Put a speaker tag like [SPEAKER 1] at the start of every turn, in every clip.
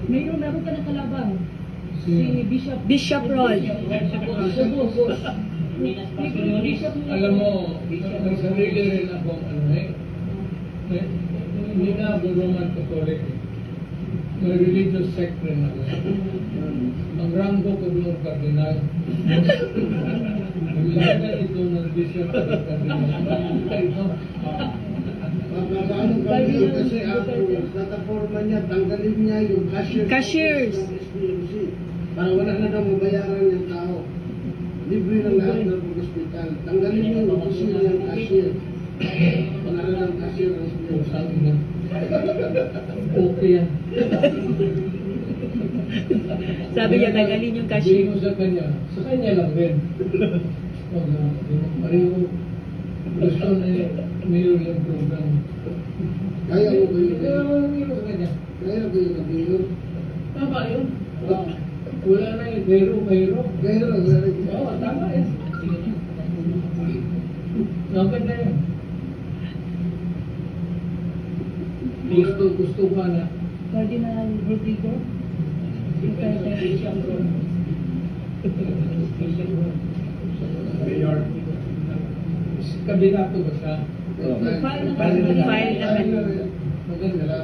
[SPEAKER 1] Meron ka ng kalabang. Si Bishop.
[SPEAKER 2] Bishop Roll.
[SPEAKER 3] Alam mo, may sarili rin akong hindi na ako Roman Catholic. May religious sect rin ako. Ang ranggo ko doon kardinal. Lahat ito ng bishop at kardinal.
[SPEAKER 4] Paano kami kasi ako, plataforma niya, tanggalin niya yung cashiers ng SPMC para wala na daw mabayaran yung tao. Libre ng lahat ng hospital. Tanggalin niya yung opisina ng cashier. Pangalan ng cashier ng SPMC.
[SPEAKER 3] Okay yan.
[SPEAKER 2] Sabi niya, tanggalin yung cashier.
[SPEAKER 3] Sabi mo sa kanya lang rin. Pareho gusto na mayor yung program.
[SPEAKER 4] Kaya mo ba yun?
[SPEAKER 3] Kaya mo mayor sa kanya.
[SPEAKER 4] Kaya ba yun ang mayor?
[SPEAKER 3] Tama yun. Wala na yung mayro.
[SPEAKER 4] Kaya lang, wala rin.
[SPEAKER 3] Oo, tama yan. Maganda yan. Gusto ka na.
[SPEAKER 1] Cardinal Rodrigo.
[SPEAKER 3] Mayor. Kandidato ba siya?
[SPEAKER 2] File naman.
[SPEAKER 3] Maganda.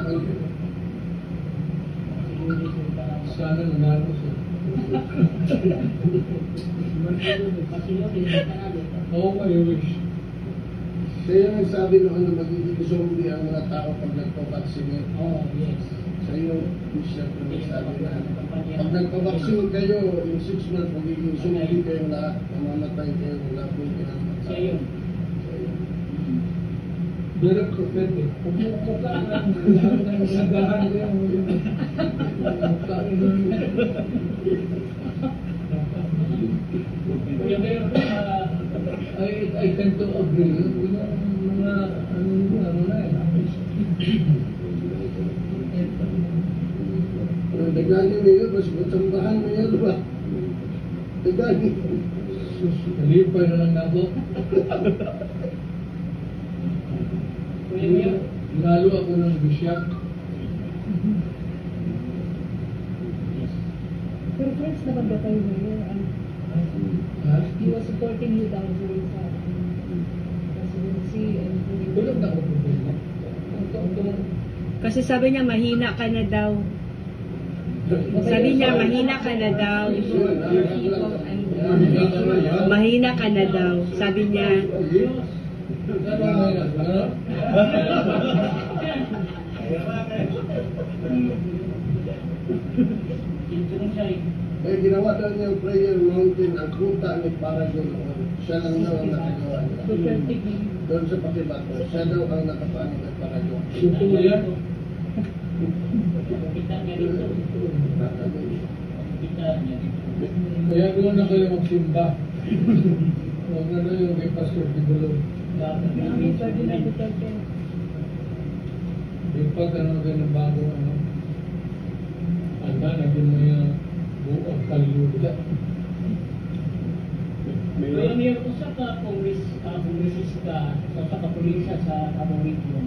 [SPEAKER 3] Sana nanalo siya. Oo, I wish.
[SPEAKER 4] Kaya nagsabi noon na magiging zombie ang mga tao pag nagpapaksinate.
[SPEAKER 3] Yes.
[SPEAKER 4] Sa iyo, Bishop, na nagsabi na pag nagpapaksin kayo, in 6 months, magiging zombie kayong lahat. Mamamatay kayo, wala pong pinapatay.
[SPEAKER 3] Sa iyo. Direct to pwede. Pumuko ka lang. Nagahan ko yung I tend to agree. Mga ano na eh.
[SPEAKER 4] Nagani mo yun, mas matambahan mo yun, ba? Nagani.
[SPEAKER 3] Nalipay na lang ako. Lalo ako ng bishop.
[SPEAKER 1] Pero friends naman ba kayo ngayon?
[SPEAKER 3] Ha?
[SPEAKER 1] He was supporting you down during sa presidency and
[SPEAKER 3] Tulog na ako problema.
[SPEAKER 2] Kasi sabi niya, mahina ka na daw. Sabi niya, mahina ka na daw. Mahina ka na daw. Sabi niya,
[SPEAKER 4] Kaya ginawa daw niya yung prayer mountain, ang kuta ni Paragon. Siya lang daw ang nakagawa niya. Doon sa Pakibato, siya daw ang nakapaano kay Paragon.
[SPEAKER 3] Suto yan. Kaya doon na kayo magsimba. Huwag na doon yung kay Pastor Pigulo. Yung pag ano kayo ng bago ano. Anda, naging mo yung buong kalyuda.
[SPEAKER 5] Kaya mayroon sa kongresista sa kapulisya sa Cabo Region.